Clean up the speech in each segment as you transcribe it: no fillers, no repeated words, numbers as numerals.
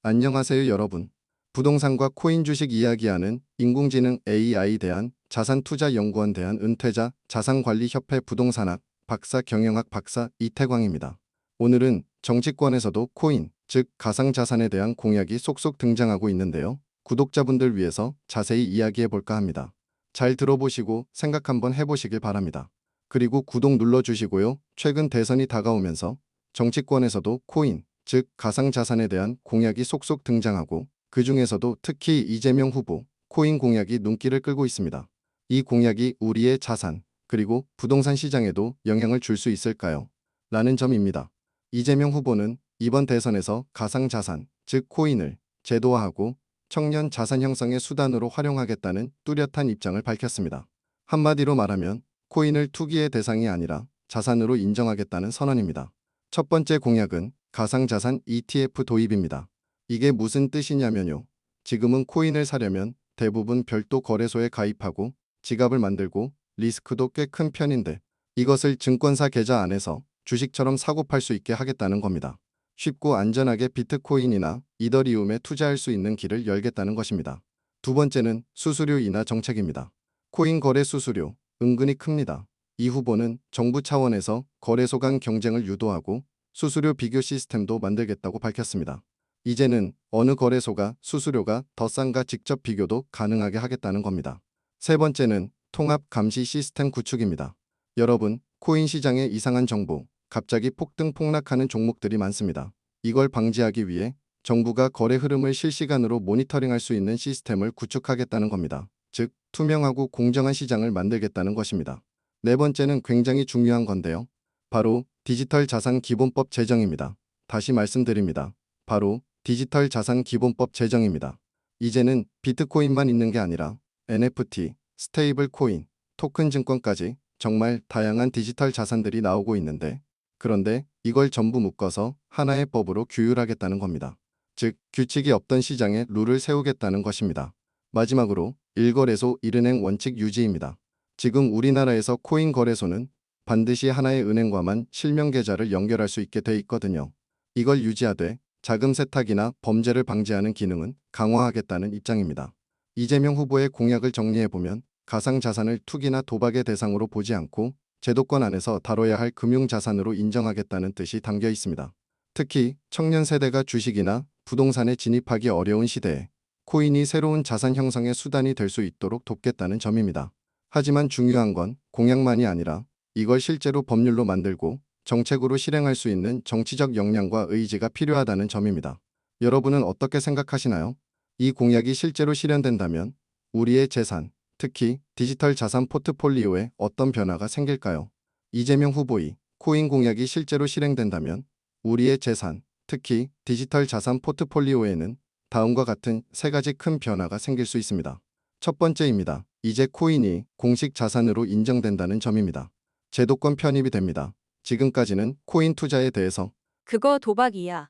안녕하세요 여러분. 부동산과 코인 주식 이야기하는 인공지능 AI 대한 자산투자연구원 대한 은퇴자 자산관리협회 부동산학 박사 경영학 박사 이태광입니다. 오늘은 정치권에서도 코인, 즉 가상자산에 대한 공약이 속속 등장하고 있는데요. 구독자분들 위해서 자세히 이야기해 볼까 합니다. 잘 들어보시고 생각 한번 해보시길 바랍니다. 그리고 구독 눌러주시고요. 최근 대선이 다가오면서 정치권에서도 코인, 즉 가상자산에 대한 공약이 속속 등장하고 그 중에서도 특히 이재명 후보 코인 공약이 눈길을 끌고 있습니다. 이 공약이 우리의 자산 그리고 부동산 시장에도 영향을 줄 수 있을까요? 라는 점입니다. 이재명 후보는 이번 대선에서 가상자산, 즉 코인을 제도화하고 청년 자산 형성의 수단으로 활용하겠다는 뚜렷한 입장을 밝혔습니다. 한마디로 말하면 코인을 투기의 대상이 아니라 자산으로 인정하겠다는 선언입니다. 첫 번째 공약은 가상자산 ETF 도입입니다. 이게 무슨 뜻이냐면요. 지금은 코인을 사려면 대부분 별도 거래소에 가입하고 지갑을 만들고 리스크도 꽤 큰 편인데 이것을 증권사 계좌 안에서 주식처럼 사고 팔 수 있게 하겠다는 겁니다. 쉽고 안전하게 비트코인이나 이더리움에 투자할 수 있는 길을 열겠다는 것입니다. 두 번째는 수수료 인하 정책입니다. 코인 거래 수수료 은근히 큽니다. 이 후보는 정부 차원에서 거래소 간 경쟁을 유도하고 수수료 비교 시스템도 만들겠다고 밝혔습니다. 이제는 어느 거래소가 수수료가 더 싼가 직접 비교도 가능하게 하겠다는 겁니다. 세 번째는 통합 감시 시스템 구축입니다. 여러분, 코인 시장에 이상한 정보, 갑자기 폭등 폭락하는 종목들이 많습니다. 이걸 방지하기 위해 정부가 거래 흐름을 실시간으로 모니터링할 수 있는 시스템을 구축하겠다는 겁니다. 즉, 투명하고 공정한 시장을 만들겠다는 것입니다. 네 번째는 굉장히 중요한 건데요. 바로 디지털 자산 기본법 제정입니다. 다시 말씀드립니다. 바로 디지털 자산 기본법 제정입니다. 이제는 비트코인만 있는 게 아니라 NFT, 스테이블 코인, 토큰 증권까지 정말 다양한 디지털 자산들이 나오고 있는데 그런데 이걸 전부 묶어서 하나의 법으로 규율하겠다는 겁니다. 즉, 규칙이 없던 시장에 룰을 세우겠다는 것입니다. 마지막으로 1거래소 1은행 원칙 유지입니다. 지금 우리나라에서 코인 거래소는 반드시 하나의 은행과만 실명 계좌를 연결할 수 있게 돼 있거든요. 이걸 유지하되 자금 세탁이나 범죄를 방지하는 기능은 강화하겠다는 입장입니다. 이재명 후보의 공약을 정리해보면 가상자산을 투기나 도박의 대상으로 보지 않고 제도권 안에서 다뤄야 할 금융자산으로 인정하겠다는 뜻이 담겨 있습니다. 특히 청년 세대가 주식이나 부동산에 진입하기 어려운 시대에 코인이 새로운 자산 형성의 수단이 될 수 있도록 돕겠다는 점입니다. 하지만 중요한 건 공약만이 아니라 이걸 실제로 법률로 만들고 정책으로 실행할 수 있는 정치적 역량과 의지가 필요하다는 점입니다. 여러분은 어떻게 생각하시나요? 이 공약이 실제로 실현된다면 우리의 재산, 특히 디지털 자산 포트폴리오에 어떤 변화가 생길까요? 이재명 후보의 코인 공약이 실제로 실행된다면 우리의 재산, 특히 디지털 자산 포트폴리오에는 다음과 같은 세 가지 큰 변화가 생길 수 있습니다. 첫 번째입니다. 이제 코인이 공식 자산으로 인정된다는 점입니다. 제도권 편입이 됩니다. 지금까지는 코인 투자에 대해서 그거 도박이야.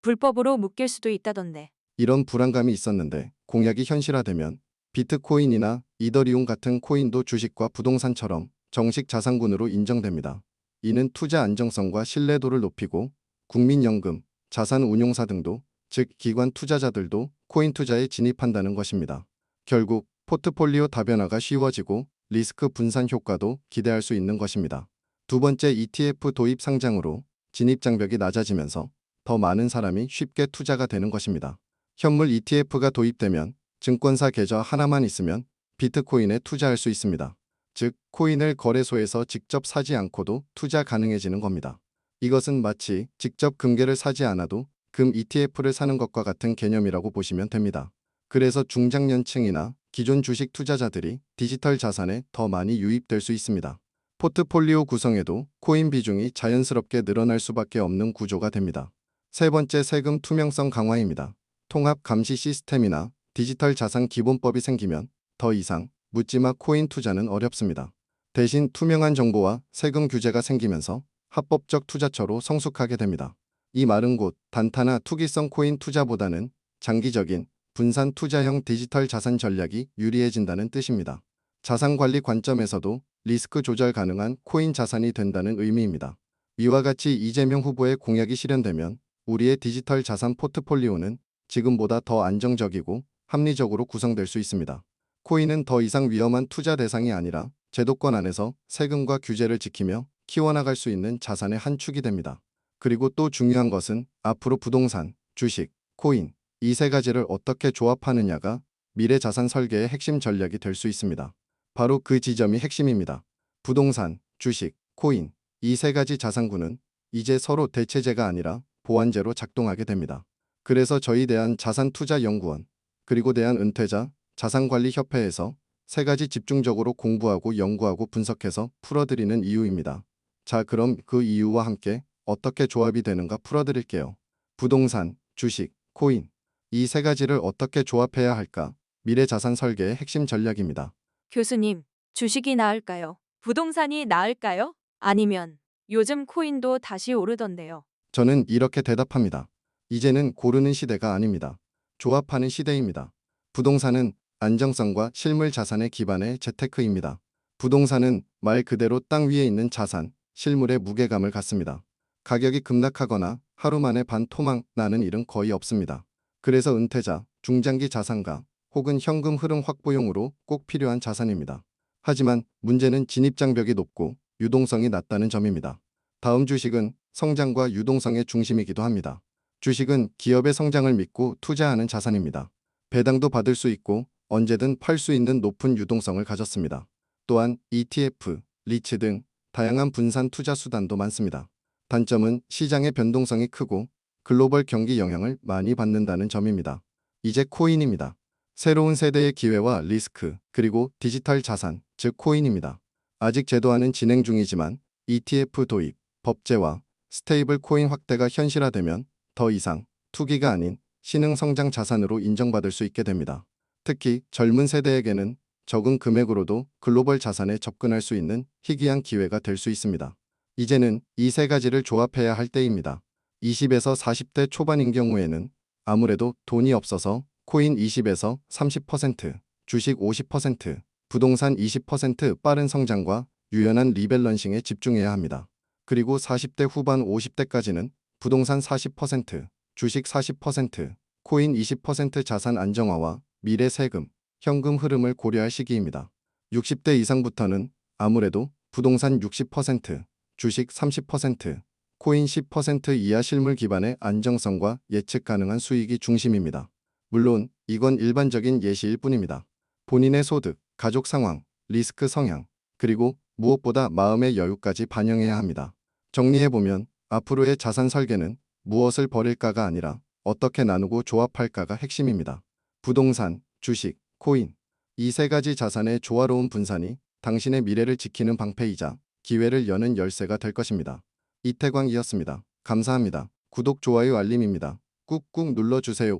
불법으로 묶일 수도 있다던데. 이런 불안감이 있었는데 공약이 현실화되면 비트코인이나 이더리움 같은 코인도 주식과 부동산처럼 정식 자산군으로 인정됩니다. 이는 투자 안정성과 신뢰도를 높이고 국민연금, 자산운용사 등도 즉 기관 투자자들도 코인 투자에 진입한다는 것입니다. 결국 포트폴리오 다변화가 쉬워지고 리스크 분산 효과도 기대할 수 있는 것입니다. 두 번째 ETF 도입 상장으로 진입 장벽이 낮아지면서 더 많은 사람이 쉽게 투자가 되는 것입니다. 현물 ETF가 도입되면 증권사 계좌 하나만 있으면 비트코인에 투자할 수 있습니다. 즉, 코인을 거래소에서 직접 사지 않고도 투자 가능해지는 겁니다. 이것은 마치 직접 금괴를 사지 않아도 금 ETF를 사는 것과 같은 개념이라고 보시면 됩니다. 그래서 중장년층이나 기존 주식 투자자들이 디지털 자산에 더 많이 유입될 수 있습니다. 포트폴리오 구성에도 코인 비중이 자연스럽게 늘어날 수밖에 없는 구조가 됩니다. 세 번째 세금 투명성 강화입니다. 통합 감시 시스템이나 디지털 자산 기본법이 생기면 더 이상 묻지마 코인 투자는 어렵습니다. 대신 투명한 정보와 세금 규제가 생기면서 합법적 투자처로 성숙하게 됩니다. 이 말은 곧 단타나 투기성 코인 투자보다는 장기적인 분산 투자형 디지털 자산 전략이 유리해진다는 뜻입니다. 자산 관리 관점에서도 리스크 조절 가능한 코인 자산이 된다는 의미입니다. 이와 같이 이재명 후보의 공약이 실현되면 우리의 디지털 자산 포트폴리오는 지금보다 더 안정적이고 합리적으로 구성될 수 있습니다. 코인은 더 이상 위험한 투자 대상이 아니라 제도권 안에서 세금과 규제를 지키며 키워나갈 수 있는 자산의 한 축이 됩니다. 그리고 또 중요한 것은 앞으로 부동산, 주식, 코인 이 세 가지를 어떻게 조합하느냐가 미래 자산 설계의 핵심 전략이 될 수 있습니다. 바로 그 지점이 핵심입니다. 부동산, 주식, 코인 이 세 가지 자산군은 이제 서로 대체제가 아니라 보완제로 작동하게 됩니다. 그래서 저희 대한자산투자연구원 그리고 대한은퇴자 자산관리협회에서 세 가지 집중적으로 공부하고 연구하고 분석해서 풀어드리는 이유입니다. 자, 그럼 그 이유와 함께 어떻게 조합이 되는가 풀어드릴게요. 부동산, 주식, 코인 이 세 가지를 어떻게 조합해야 할까? 미래 자산 설계의 핵심 전략입니다. 교수님, 주식이 나을까요? 부동산이 나을까요? 아니면 요즘 코인도 다시 오르던데요. 저는 이렇게 대답합니다. 이제는 고르는 시대가 아닙니다. 조합하는 시대입니다. 부동산은 안정성과 실물 자산의 기반의 재테크입니다. 부동산은 말 그대로 땅 위에 있는 자산, 실물의 무게감을 갖습니다. 가격이 급락하거나 하루 만에 반토막 나는 일은 거의 없습니다. 그래서 은퇴자, 중장기 자산가 혹은 현금 흐름 확보용으로 꼭 필요한 자산입니다. 하지만 문제는 진입장벽이 높고 유동성이 낮다는 점입니다. 다음 주식은 성장과 유동성의 중심이기도 합니다. 주식은 기업의 성장을 믿고 투자하는 자산입니다. 배당도 받을 수 있고 언제든 팔 수 있는 높은 유동성을 가졌습니다. 또한 ETF, 리츠 등 다양한 분산 투자 수단도 많습니다. 단점은 시장의 변동성이 크고 글로벌 경기 영향을 많이 받는다는 점입니다. 이제 코인입니다. 새로운 세대의 기회와 리스크, 그리고 디지털 자산, 즉 코인입니다. 아직 제도화는 진행 중이지만 ETF 도입, 법제화, 스테이블 코인 확대가 현실화되면 더 이상 투기가 아닌 신흥 성장 자산으로 인정받을 수 있게 됩니다. 특히 젊은 세대에게는 적은 금액으로도 글로벌 자산에 접근할 수 있는 희귀한 기회가 될 수 있습니다. 이제는 이 세 가지를 조합해야 할 때입니다. 20에서 40대 초반인 경우에는 아무래도 돈이 없어서 코인 20에서 30%, 주식 50%, 부동산 20% 빠른 성장과 유연한 리밸런싱에 집중해야 합니다. 그리고 40대 후반 50대까지는 부동산 40%, 주식 40%, 코인 20% 자산 안정화와 미래 세금, 현금 흐름을 고려할 시기입니다. 60대 이상부터는 아무래도 부동산 60%, 주식 30%, 코인 10% 이하 실물 기반의 안정성과 예측 가능한 수익이 중심입니다. 물론 이건 일반적인 예시일 뿐입니다. 본인의 소득, 가족 상황, 리스크 성향, 그리고 무엇보다 마음의 여유까지 반영해야 합니다. 정리해보면 앞으로의 자산 설계는 무엇을 버릴까가 아니라 어떻게 나누고 조합할까가 핵심입니다. 부동산, 주식, 코인 이 세 가지 자산의 조화로운 분산이 당신의 미래를 지키는 방패이자 기회를 여는 열쇠가 될 것입니다. 이태광이었습니다. 감사합니다. 구독, 좋아요, 알림입니다. 꾹꾹 눌러주세요.